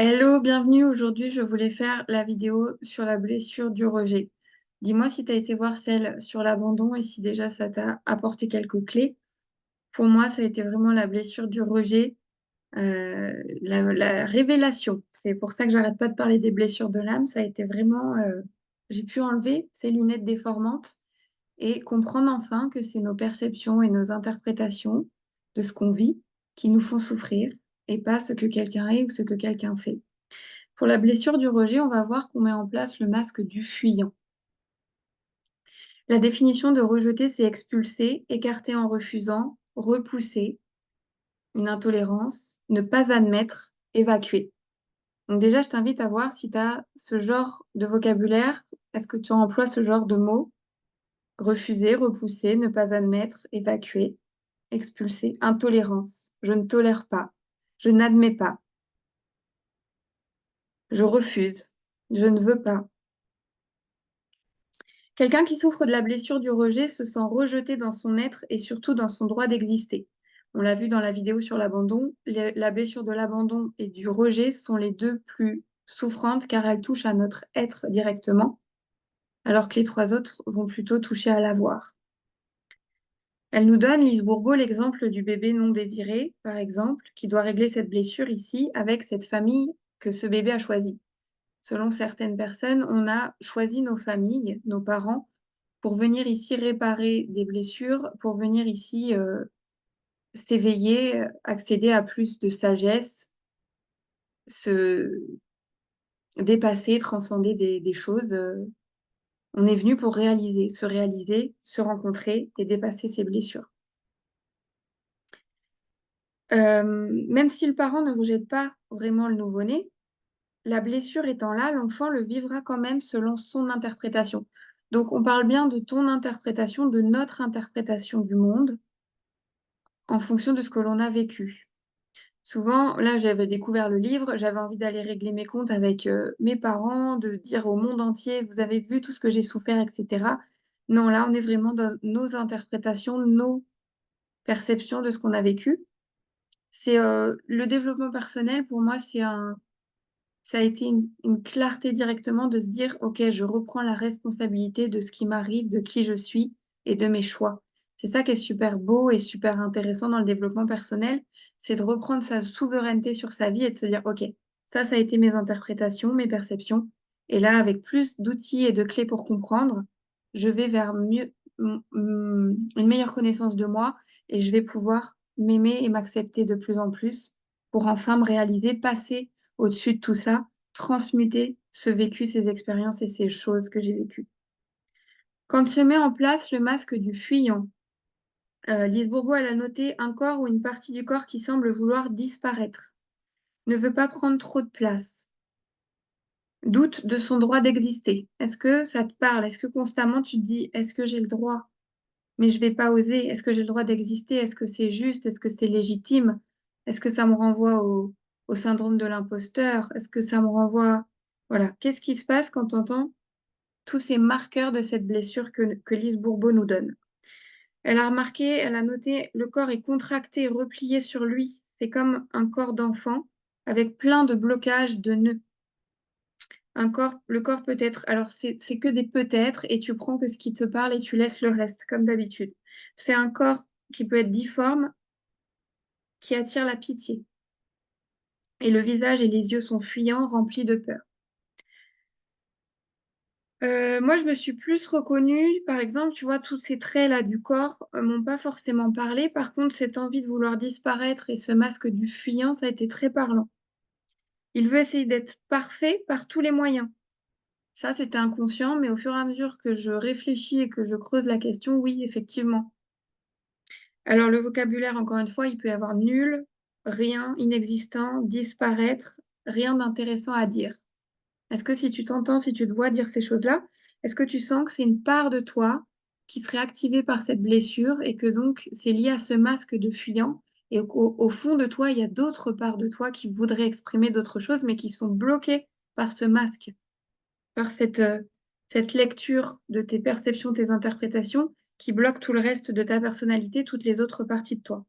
Hello, bienvenue. Aujourd'hui, je voulais faire la vidéo sur la blessure du rejet. Dis-moi si tu as été voir celle sur l'abandon et si déjà ça t'a apporté quelques clés. Pour moi, ça a été vraiment la blessure du rejet, la révélation. C'est pour ça que j'arrête pas de parler des blessures de l'âme. Ça a été vraiment, j'ai pu enlever ces lunettes déformantes et comprendre enfin que c'est nos perceptions et nos interprétations de ce qu'on vit qui nous font souffrir et pas ce que quelqu'un est ou ce que quelqu'un fait. Pour la blessure du rejet, on va voir qu'on met en place le masque du fuyant. La définition de rejeter, c'est expulser, écarter en refusant, repousser, une intolérance, ne pas admettre, évacuer. Donc déjà, je t'invite à voir si tu as ce genre de vocabulaire. Est-ce que tu emploies ce genre de mots? Refuser, repousser, ne pas admettre, évacuer, expulser, intolérance. Je ne tolère pas. Je n'admets pas. Je refuse. Je ne veux pas. Quelqu'un qui souffre de la blessure du rejet se sent rejeté dans son être et surtout dans son droit d'exister. On l'a vu dans la vidéo sur l'abandon, la blessure de l'abandon et du rejet sont les deux plus souffrantes car elles touchent à notre être directement, alors que les trois autres vont plutôt toucher à l'avoir. Elle nous donne, Lise Bourbeau, l'exemple du bébé non désiré, par exemple, qui doit régler cette blessure ici avec cette famille que ce bébé a choisie. Selon certaines personnes, on a choisi nos familles, nos parents, pour venir ici réparer des blessures, pour venir ici s'éveiller, accéder à plus de sagesse, se dépasser, transcender des choses. On est venu pour réaliser, se rencontrer et dépasser ses blessures. Même si le parent ne rejette pas vraiment le nouveau-né, la blessure étant là, l'enfant le vivra quand même selon son interprétation. Donc on parle bien de ton interprétation, de notre interprétation du monde en fonction de ce que l'on a vécu. Souvent, là, j'avais découvert le livre, j'avais envie d'aller régler mes comptes avec mes parents, de dire au monde entier, vous avez vu tout ce que j'ai souffert, etc. Non, là, on est vraiment dans nos interprétations, nos perceptions de ce qu'on a vécu. C'est le développement personnel, pour moi, ça a été une clarté directement de se dire, OK, je reprends la responsabilité de ce qui m'arrive, de qui je suis et de mes choix. C'est ça qui est super beau et super intéressant dans le développement personnel, c'est de reprendre sa souveraineté sur sa vie et de se dire, OK, ça a été mes interprétations, mes perceptions. Et là, avec plus d'outils et de clés pour comprendre, je vais vers une meilleure connaissance de moi et je vais pouvoir m'aimer et m'accepter de plus en plus pour enfin me réaliser, passer au-dessus de tout ça, transmuter ce vécu, ces expériences et ces choses que j'ai vécues. Quand se met en place le masque du fuyant, Lise Bourbeau, elle a noté un corps ou une partie du corps qui semble vouloir disparaître, ne veut pas prendre trop de place, doute de son droit d'exister. Est-ce que ça te parle? Est-ce que constamment tu te dis, est-ce que j'ai le droit? Mais je vais pas oser. Est-ce que j'ai le droit d'exister? Est-ce que c'est juste? Est-ce que c'est légitime? Est-ce que ça me renvoie au syndrome de l'imposteur? Est-ce que ça me renvoie... Voilà. Qu'est-ce qui se passe quand on entend tous ces marqueurs de cette blessure que Lise Bourbeau nous donne? Elle a remarqué, elle a noté, le corps est contracté, replié sur lui. C'est comme un corps d'enfant avec plein de blocages, de nœuds. Le corps peut être, alors c'est que des peut-être et tu prends que ce qui te parle et tu laisses le reste, comme d'habitude. C'est un corps qui peut être difforme, qui attire la pitié. Et le visage et les yeux sont fuyants, remplis de peur. Moi, je me suis plus reconnue, par exemple, tu vois, tous ces traits-là du corps m'ont pas forcément parlé. Par contre, cette envie de vouloir disparaître et ce masque du fuyant, ça a été très parlant. Il veut essayer d'être parfait par tous les moyens. Ça, c'était inconscient, mais au fur et à mesure que je réfléchis et que je creuse la question, oui, effectivement. Alors, le vocabulaire, encore une fois, il peut y avoir nul, rien, inexistant, disparaître, rien d'intéressant à dire. Est-ce que si tu t'entends, si tu te vois dire ces choses-là, est-ce que tu sens que c'est une part de toi qui serait activée par cette blessure et que donc c'est lié à ce masque de fuyant et au fond de toi, il y a d'autres parts de toi qui voudraient exprimer d'autres choses, mais qui sont bloquées par ce masque, par cette lecture de tes perceptions, tes interprétations, qui bloque tout le reste de ta personnalité, toutes les autres parties de toi.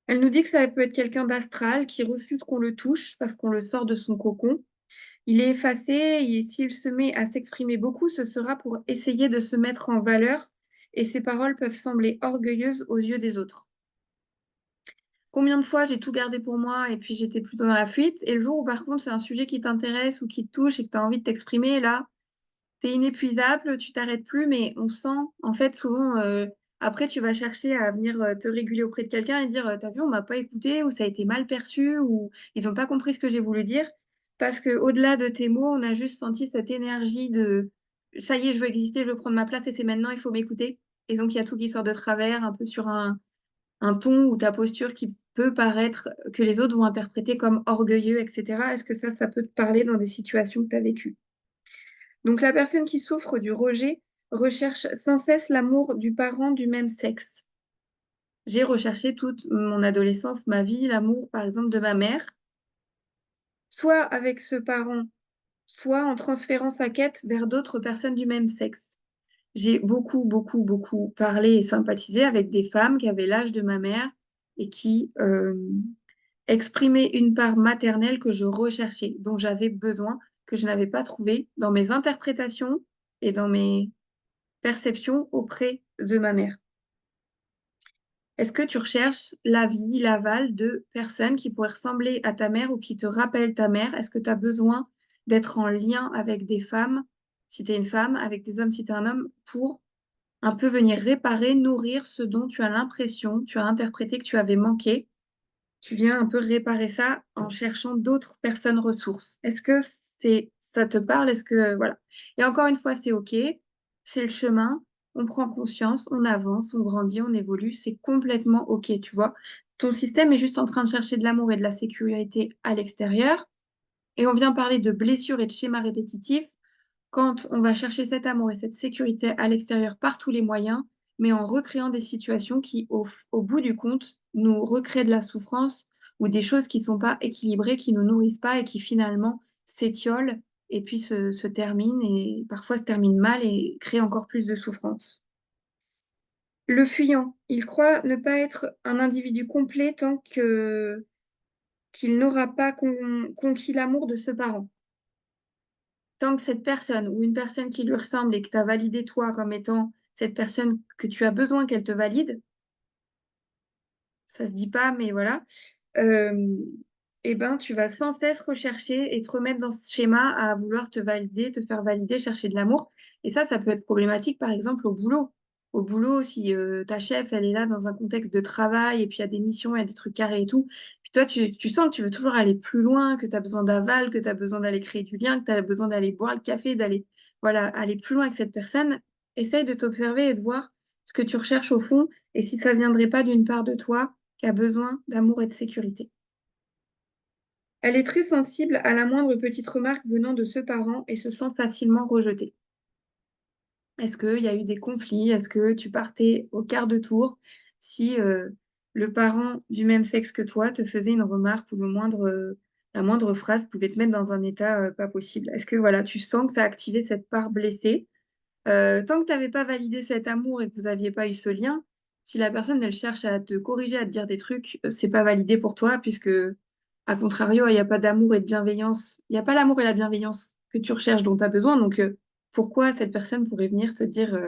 Elle nous dit que ça peut être quelqu'un d'astral qui refuse qu'on le touche parce qu'on le sort de son cocon. Il est effacé et s'il se met à s'exprimer beaucoup, ce sera pour essayer de se mettre en valeur et ses paroles peuvent sembler orgueilleuses aux yeux des autres. Combien de fois j'ai tout gardé pour moi et puis j'étais plutôt dans la fuite et le jour où par contre c'est un sujet qui t'intéresse ou qui te touche et que tu as envie de t'exprimer, là, t'es inépuisable, tu t'arrêtes plus, mais on sent, en fait, souvent, après, tu vas chercher à venir te réguler auprès de quelqu'un et dire, t'as vu, on m'a pas écouté, ou ça a été mal perçu, ou ils ont pas compris ce que j'ai voulu dire, parce que au-delà de tes mots, on a juste senti cette énergie de, ça y est, je veux exister, je veux prendre ma place, et c'est maintenant, il faut m'écouter. Et donc, il y a tout qui sort de travers, un peu sur un ton ou ta posture qui peut paraître, que les autres vont interpréter comme orgueilleux, etc. Est-ce que ça peut te parler dans des situations que tu as vécues? Donc la personne qui souffre du rejet recherche sans cesse l'amour du parent du même sexe. J'ai recherché toute mon adolescence, ma vie, l'amour par exemple de ma mère, soit avec ce parent, soit en transférant sa quête vers d'autres personnes du même sexe. J'ai beaucoup, beaucoup, beaucoup parlé et sympathisé avec des femmes qui avaient l'âge de ma mère et qui exprimaient une part maternelle que je recherchais, dont j'avais besoin, que je n'avais pas trouvé dans mes interprétations et dans mes perception auprès de ma mère. Est-ce que tu recherches l'avis, l'aval de personnes qui pourraient ressembler à ta mère ou qui te rappellent ta mère? Est-ce que tu as besoin d'être en lien avec des femmes, si tu es une femme, avec des hommes, si tu es un homme, pour un peu venir réparer, nourrir ce dont tu as l'impression, tu as interprété que tu avais manqué? Tu viens un peu réparer ça en cherchant d'autres personnes ressources. Est-ce que ça te parle? Est-ce que, voilà. Et encore une fois, c'est OK, c'est le chemin, on prend conscience, on avance, on grandit, on évolue, c'est complètement OK, tu vois. Ton système est juste en train de chercher de l'amour et de la sécurité à l'extérieur. Et on vient parler de blessures et de schémas répétitifs quand on va chercher cet amour et cette sécurité à l'extérieur par tous les moyens, mais en recréant des situations qui, au bout du compte, nous recréent de la souffrance ou des choses qui ne sont pas équilibrées, qui ne nous nourrissent pas et qui finalement s'étiolent et puis se terminent et parfois se terminent mal et créent encore plus de souffrance. Le fuyant, il croit ne pas être un individu complet tant qu'il n'aura pas conquis l'amour de ce parent. Tant que cette personne ou une personne qui lui ressemble et que tu as validé toi comme étant cette personne que tu as besoin qu'elle te valide, ça se dit pas, mais voilà, euh, eh ben, tu vas sans cesse rechercher et te remettre dans ce schéma à vouloir te valider, te faire valider, chercher de l'amour. Et ça peut être problématique, par exemple, au boulot. Au boulot, si ta chef, elle est là dans un contexte de travail et puis il y a des missions, il y a des trucs carrés et tout, puis toi, tu sens que tu veux toujours aller plus loin, que tu as besoin d'aval, que tu as besoin d'aller créer du lien, que tu as besoin d'aller boire le café, d'aller voilà, aller plus loin avec cette personne. Essaye de t'observer et de voir ce que tu recherches au fond et si ça viendrait pas d'une part de toi qui a besoin d'amour et de sécurité. Elle est très sensible à la moindre petite remarque venant de ce parent et se sent facilement rejetée. Est-ce qu'il y a eu des conflits? Est-ce que tu partais au quart de tour si le parent du même sexe que toi te faisait une remarque ou la moindre phrase pouvait te mettre dans un état pas possible? Est-ce que voilà, tu sens que ça a activé cette part blessée? Tant que tu n'avais pas validé cet amour et que vous n'aviez pas eu ce lien, si la personne elle cherche à te corriger, à te dire des trucs, c'est pas validé pour toi, puisque à contrario, il n'y a pas d'amour et de bienveillance. Il n'y a pas l'amour et la bienveillance que tu recherches, dont tu as besoin. Donc, pourquoi cette personne pourrait venir te dire,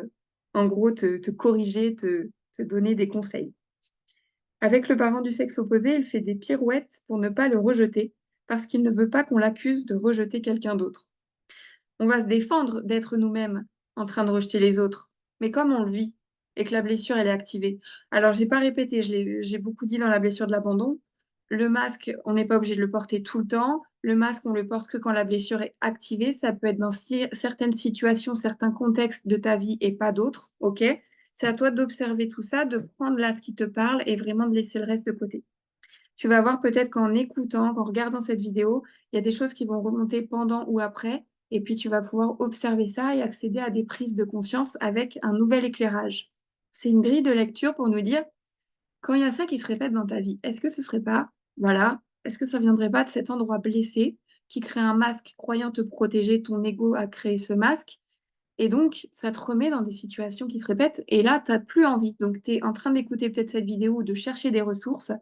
en gros, te corriger, te donner des conseils? Avec le parent du sexe opposé, il fait des pirouettes pour ne pas le rejeter, parce qu'il ne veut pas qu'on l'accuse de rejeter quelqu'un d'autre. On va se défendre d'être nous-mêmes en train de rejeter les autres. Mais comme on le vit et que la blessure, elle est activée. Alors, j'ai pas répété, j'ai beaucoup dit dans la blessure de l'abandon. Le masque, on n'est pas obligé de le porter tout le temps. Le masque, on le porte que quand la blessure est activée. Ça peut être dans certaines situations, certains contextes de ta vie et pas d'autres. OK? C'est à toi d'observer tout ça, de prendre là ce qui te parle et vraiment de laisser le reste de côté. Tu vas voir peut-être qu'en écoutant, qu'en regardant cette vidéo, il y a des choses qui vont remonter pendant ou après, et puis tu vas pouvoir observer ça et accéder à des prises de conscience avec un nouvel éclairage. C'est une grille de lecture pour nous dire, quand il y a ça qui se répète dans ta vie, est-ce que ce serait pas, voilà, est-ce que ça viendrait pas de cet endroit blessé qui crée un masque croyant te protéger, ton ego a créé ce masque, et donc ça te remet dans des situations qui se répètent, et là, tu n'as plus envie. Donc tu es en train d'écouter peut-être cette vidéo ou de chercher des ressources,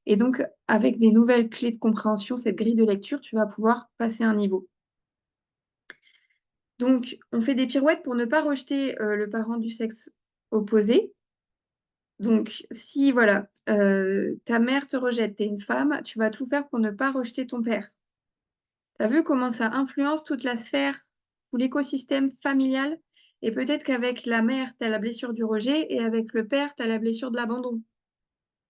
Et donc, avec des nouvelles clés de compréhension, cette grille de lecture, tu vas pouvoir passer un niveau. Donc, on fait des pirouettes pour ne pas rejeter le parent du sexe opposé. Donc, si voilà, ta mère te rejette, t'es une femme, tu vas tout faire pour ne pas rejeter ton père. T'as vu comment ça influence toute la sphère ou l'écosystème familial? Et peut-être qu'avec la mère, t'as la blessure du rejet et avec le père, t'as la blessure de l'abandon.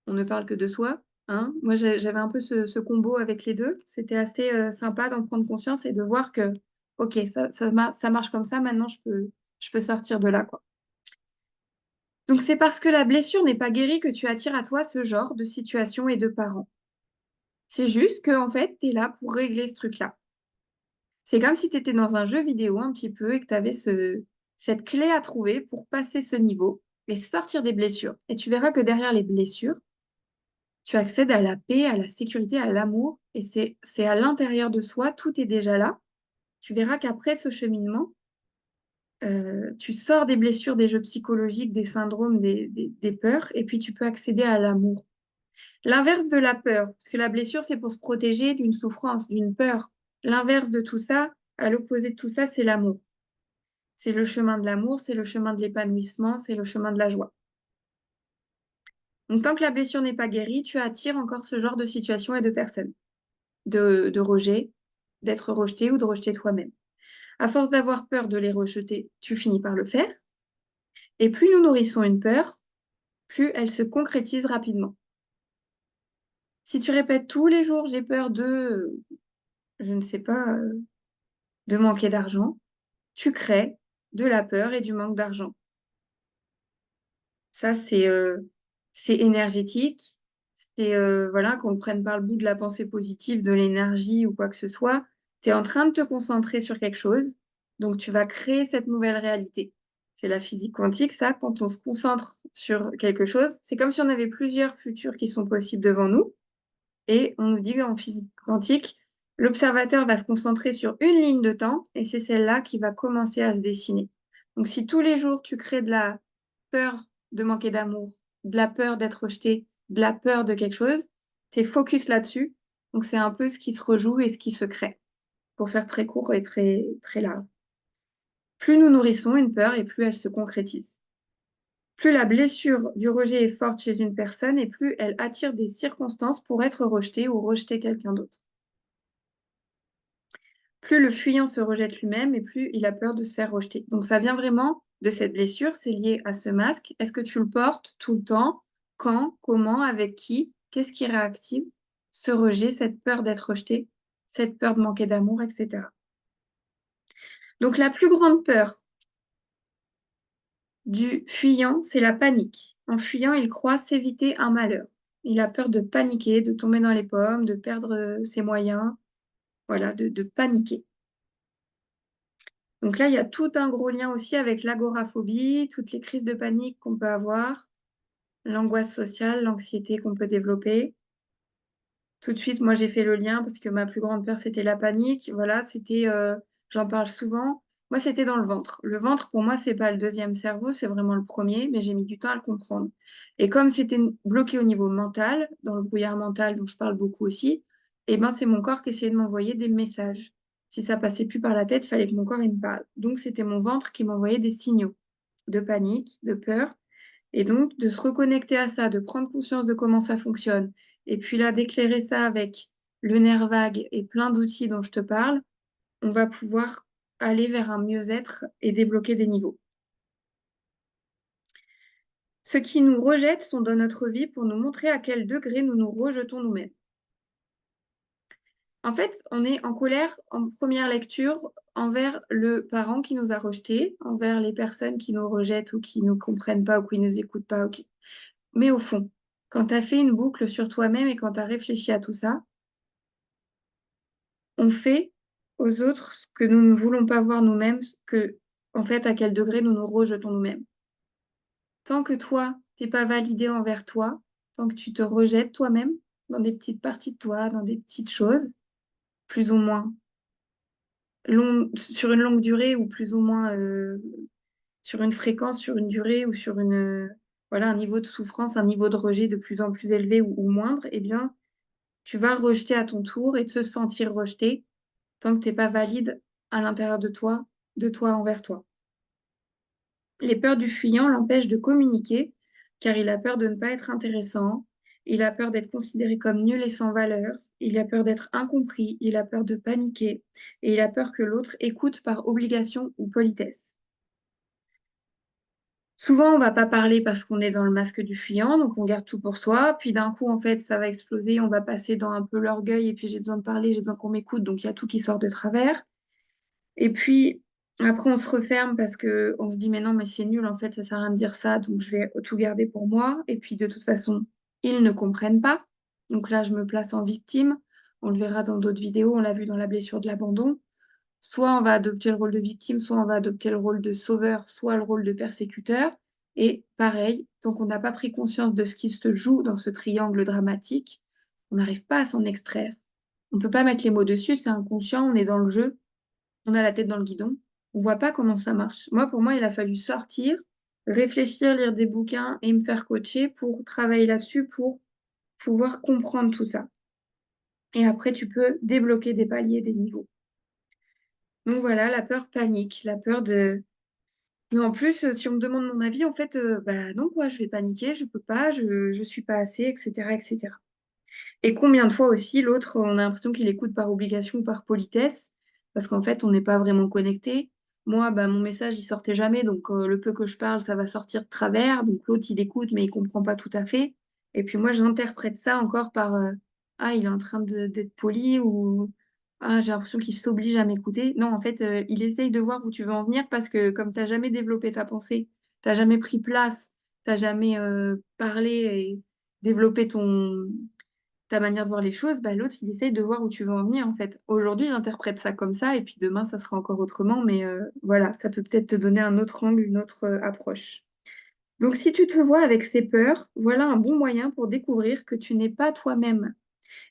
On ne parle que de soi, hein. Moi, j'avais un peu ce combo avec les deux. C'était assez sympa d'en prendre conscience et de voir que, ok, ça marche comme ça, maintenant je peux sortir de là, quoi. Donc c'est parce que la blessure n'est pas guérie que tu attires à toi ce genre de situation et de parents. C'est juste que, en fait, tu es là pour régler ce truc-là. C'est comme si tu étais dans un jeu vidéo un petit peu et que tu avais cette clé à trouver pour passer ce niveau et sortir des blessures. Et tu verras que derrière les blessures, tu accèdes à la paix, à la sécurité, à l'amour. Et c'est à l'intérieur de soi, tout est déjà là. Tu verras qu'après ce cheminement, tu sors des blessures, des jeux psychologiques, des syndromes, des peurs, et puis tu peux accéder à l'amour. L'inverse de la peur, parce que la blessure, c'est pour se protéger d'une souffrance, d'une peur. L'inverse de tout ça, à l'opposé de tout ça, c'est l'amour. C'est le chemin de l'amour, c'est le chemin de l'épanouissement, c'est le chemin de la joie. Donc, tant que la blessure n'est pas guérie, tu attires encore ce genre de situation et de personnes, de rejet, d'être rejeté ou de rejeter toi-même. À force d'avoir peur de les rejeter, tu finis par le faire. Et plus nous nourrissons une peur, plus elle se concrétise rapidement. Si tu répètes tous les jours, j'ai peur de, je ne sais pas, de manquer d'argent, tu crées de la peur et du manque d'argent. Ça, c'est énergétique. C'est voilà, qu'on ne prenne pas le bout de la pensée positive, de l'énergie ou quoi que ce soit. Tu es en train de te concentrer sur quelque chose, donc tu vas créer cette nouvelle réalité. C'est la physique quantique, ça, quand on se concentre sur quelque chose, c'est comme si on avait plusieurs futurs qui sont possibles devant nous. Et on nous dit en physique quantique, l'observateur va se concentrer sur une ligne de temps et c'est celle-là qui va commencer à se dessiner. Donc si tous les jours tu crées de la peur de manquer d'amour, de la peur d'être rejeté, de la peur de quelque chose, tu es focus là-dessus. Donc c'est un peu ce qui se rejoue et ce qui se crée, pour faire très court et très, très large. Plus nous nourrissons une peur et plus elle se concrétise. Plus la blessure du rejet est forte chez une personne et plus elle attire des circonstances pour être rejetée ou rejeter quelqu'un d'autre. Plus le fuyant se rejette lui-même et plus il a peur de se faire rejeter. Donc ça vient vraiment de cette blessure, c'est lié à ce masque. Est-ce que tu le portes tout le temps? Quand? Comment? Avec qui? Qu'est-ce qui réactive ce rejet, cette peur d'être rejeté, cette peur de manquer d'amour, etc. Donc la plus grande peur du fuyant, c'est la panique. En fuyant, il croit s'éviter un malheur. Il a peur de paniquer, de tomber dans les pommes, de perdre ses moyens, voilà, de paniquer. Donc là, il y a tout un gros lien aussi avec l'agoraphobie, toutes les crises de panique qu'on peut avoir, l'angoisse sociale, l'anxiété qu'on peut développer. Tout de suite, moi, j'ai fait le lien parce que ma plus grande peur, c'était la panique. Voilà, c'était, j'en parle souvent. Moi, c'était dans le ventre. Le ventre, pour moi, c'est pas le deuxième cerveau, c'est vraiment le premier, mais j'ai mis du temps à le comprendre. Et comme c'était bloqué au niveau mental, dans le brouillard mental dont je parle beaucoup aussi, eh ben, c'est mon corps qui essayait de m'envoyer des messages. Si ça passait plus par la tête, il fallait que mon corps il me parle. Donc, c'était mon ventre qui m'envoyait des signaux de panique, de peur. Et donc, de se reconnecter à ça, de prendre conscience de comment ça fonctionne, et puis là, d'éclairer ça avec le nerf vague et plein d'outils dont je te parle, on va pouvoir aller vers un mieux-être et débloquer des niveaux. Ceux qui nous rejettent sont dans notre vie pour nous montrer à quel degré nous nous rejetons nous-mêmes. En fait, on est en colère en première lecture envers le parent qui nous a rejetés, envers les personnes qui nous rejettent ou qui ne nous comprennent pas ou qui ne nous écoutent pas. Ok. Mais au fond, quand tu as fait une boucle sur toi-même et quand tu as réfléchi à tout ça, on fait aux autres ce que nous ne voulons pas voir nous-mêmes, que, en fait, à quel degré nous nous rejetons nous-mêmes. Tant que toi, t'es pas validé envers toi, tant que tu te rejettes toi-même dans des petites parties de toi, dans des petites choses, plus ou moins sur une longue durée ou plus ou moins sur une fréquence, sur une durée ou sur une voilà, un niveau de souffrance, un niveau de rejet de plus en plus élevé ou moindre, eh bien, tu vas rejeter à ton tour et te sentir rejeté tant que tu n'es pas valide à l'intérieur de toi envers toi. Les peurs du fuyant l'empêchent de communiquer car il a peur de ne pas être intéressant, il a peur d'être considéré comme nul et sans valeur, il a peur d'être incompris, il a peur de paniquer et il a peur que l'autre écoute par obligation ou politesse. Souvent, on va pas parler parce qu'on est dans le masque du fuyant, donc on garde tout pour soi. Puis d'un coup, en fait, ça va exploser, on va passer dans un peu l'orgueil et puis j'ai besoin de parler, j'ai besoin qu'on m'écoute, donc il y a tout qui sort de travers. Et puis après, on se referme parce que on se dit, mais non, mais c'est nul, en fait, ça sert à rien de dire ça, donc je vais tout garder pour moi. Et puis de toute façon, ils ne comprennent pas. Donc là, je me place en victime. On le verra dans d'autres vidéos, on l'a vu dans la blessure de l'abandon. Soit on va adopter le rôle de victime, soit on va adopter le rôle de sauveur, soit le rôle de persécuteur. Et pareil, tant qu'on n'a pas pris conscience de ce qui se joue dans ce triangle dramatique, on n'arrive pas à s'en extraire. On ne peut pas mettre les mots dessus, c'est inconscient, on est dans le jeu, on a la tête dans le guidon, on voit pas comment ça marche. Moi, pour moi, il a fallu sortir, réfléchir, lire des bouquins et me faire coacher pour travailler là-dessus, pour pouvoir comprendre tout ça. Et après, tu peux débloquer des paliers, des niveaux. Donc voilà, la peur panique, la peur de... Mais en plus, si on me demande mon avis, en fait, bah non, quoi, je vais paniquer, je peux pas, je suis pas assez, etc., etc. Et combien de fois aussi, l'autre, on a l'impression qu'il écoute par obligation ou par politesse, parce qu'en fait, on n'est pas vraiment connecté. Moi, bah, mon message, il sortait jamais, donc le peu que je parle, ça va sortir de travers. Donc l'autre, il écoute, mais il comprend pas tout à fait. Et puis moi, j'interprète ça encore par ah, il est en train d'être poli ou ah, j'ai l'impression qu'il s'oblige à m'écouter. Non, en fait, il essaye de voir où tu veux en venir parce que comme tu n'as jamais développé ta pensée, tu n'as jamais pris place, tu n'as jamais parlé et développé ta manière de voir les choses, bah, l'autre, il essaye de voir où tu veux en venir, en fait. Aujourd'hui, j'interprète ça comme ça, et puis demain, ça sera encore autrement, mais voilà, ça peut peut-être te donner un autre angle, une autre approche. Donc, si tu te vois avec ces peurs, voilà un bon moyen pour découvrir que tu n'es pas toi-même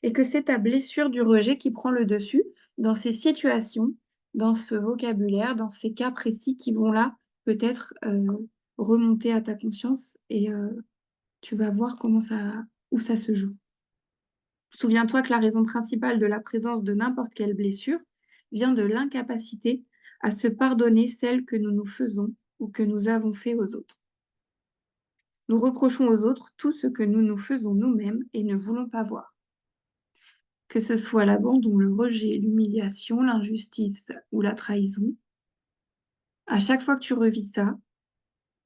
et que c'est ta blessure du rejet qui prend le dessus dans ces situations, dans ce vocabulaire, dans ces cas précis qui vont là peut-être remonter à ta conscience et tu vas voir comment ça, où ça se joue. Souviens-toi que la raison principale de la présence de n'importe quelle blessure vient de l'incapacité à se pardonner celle que nous nous faisons ou que nous avons fait aux autres. Nous reprochons aux autres tout ce que nous nous faisons nous-mêmes et ne voulons pas voir. Que ce soit l'abandon, le rejet, l'humiliation, l'injustice ou la trahison, à chaque fois que tu revis ça,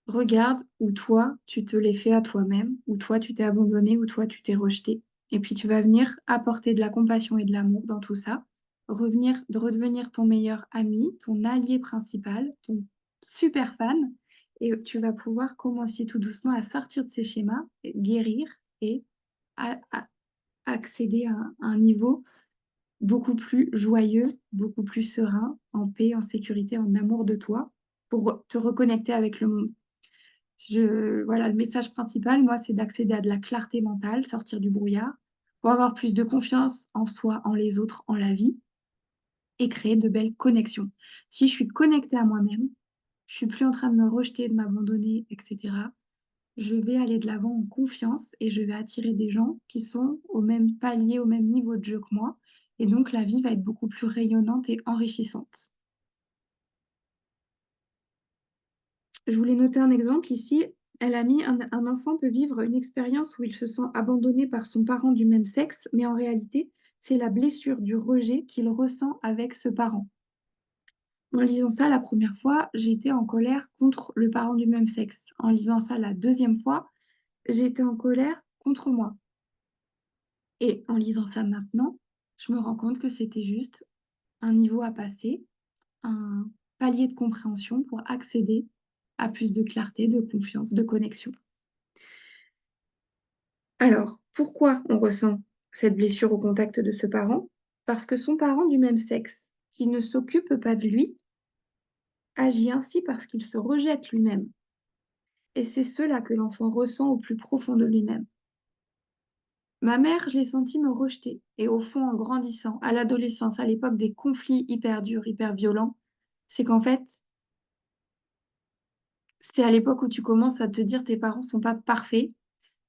regarde où toi, tu te l'es fait à toi-même, où toi, tu t'es abandonné, où toi, tu t'es rejeté. Et puis, tu vas venir apporter de la compassion et de l'amour dans tout ça, de redevenir ton meilleur ami, ton allié principal, ton super fan. Et tu vas pouvoir commencer tout doucement à sortir de ces schémas, guérir et à accéder à un niveau beaucoup plus joyeux, beaucoup plus serein, en paix, en sécurité, en amour de toi, pour te reconnecter avec le monde. Voilà, le message principal, moi, c'est d'accéder à de la clarté mentale, sortir du brouillard, pour avoir plus de confiance en soi, en les autres, en la vie, et créer de belles connexions. Si je suis connectée à moi-même, je suis plus en train de me rejeter, de m'abandonner, etc. Je vais aller de l'avant en confiance et je vais attirer des gens qui sont au même palier, au même niveau de jeu que moi. Et donc, la vie va être beaucoup plus rayonnante et enrichissante. Je voulais noter un exemple ici. Elle a mis un enfant peut vivre une expérience où il se sent abandonné par son parent du même sexe, mais en réalité, c'est la blessure du rejet qu'il ressent avec ce parent. En lisant ça la première fois, j'étais en colère contre le parent du même sexe. En lisant ça la deuxième fois, j'étais en colère contre moi. Et en lisant ça maintenant, je me rends compte que c'était juste un niveau à passer, un palier de compréhension pour accéder à plus de clarté, de confiance, de connexion. Alors, pourquoi on ressent cette blessure au contact de ce parent? Parce que son parent du même sexe, qui ne s'occupe pas de lui, agit ainsi parce qu'il se rejette lui-même. Et c'est cela que l'enfant ressent au plus profond de lui-même. Ma mère, je l'ai senti me rejeter. Et au fond, en grandissant, à l'adolescence, à l'époque des conflits hyper durs, hyper violents, c'est qu'en fait, C'est à l'époque où tu commences à te dire tes parents sont pas parfaits,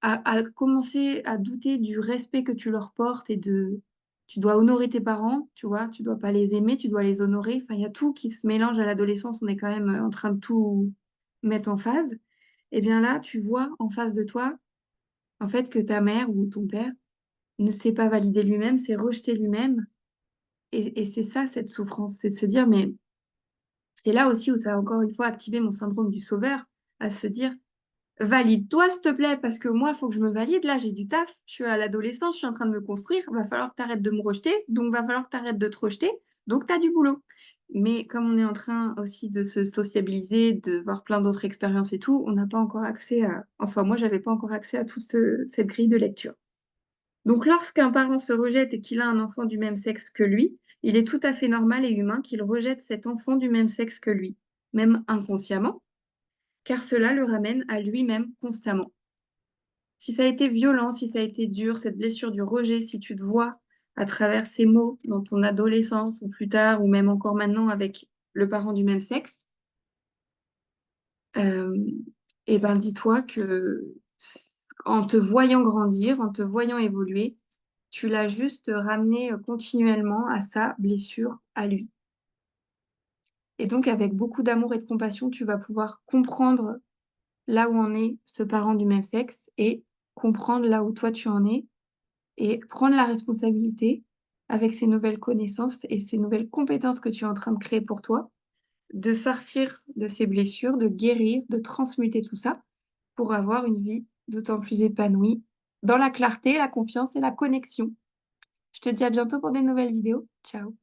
à commencer à douter du respect que tu leur portes et de... Tu dois honorer tes parents, tu vois, tu dois pas les aimer, tu dois les honorer. Enfin, il y a tout qui se mélange à l'adolescence, on est quand même en train de tout mettre en phase. Et bien là, tu vois en face de toi, en fait, que ta mère ou ton père ne s'est pas validé lui-même, s'est rejeté lui-même. Et c'est ça, cette souffrance, c'est de se dire, mais c'est là aussi où ça a encore une fois activé mon syndrome du sauveur, à se dire, valide-toi, s'il te plaît, parce que moi, il faut que je me valide. Là, j'ai du taf, je suis à l'adolescence, je suis en train de me construire. Va falloir que tu arrêtes de me rejeter, donc va falloir que tu arrêtes de te rejeter, donc tu as du boulot. Mais comme on est en train aussi de se sociabiliser, de voir plein d'autres expériences et tout, on n'a pas encore accès à... Enfin, moi, j'avais pas encore accès à toute cette grille de lecture. Donc, lorsqu'un parent se rejette et qu'il a un enfant du même sexe que lui, il est tout à fait normal et humain qu'il rejette cet enfant du même sexe que lui, même inconsciemment, car cela le ramène à lui-même constamment. Si ça a été violent, si ça a été dur, cette blessure du rejet, si tu te vois à travers ces mots dans ton adolescence ou plus tard, ou même encore maintenant avec le parent du même sexe, euh, eh ben dis-toi que en te voyant grandir, en te voyant évoluer, tu l'as juste ramené continuellement à sa blessure à lui. Et donc avec beaucoup d'amour et de compassion, tu vas pouvoir comprendre là où en est ce parent du même sexe et comprendre là où toi tu en es et prendre la responsabilité avec ces nouvelles connaissances et ces nouvelles compétences que tu es en train de créer pour toi, de sortir de ces blessures, de guérir, de transmuter tout ça pour avoir une vie d'autant plus épanouie dans la clarté, la confiance et la connexion. Je te dis à bientôt pour des nouvelles vidéos. Ciao.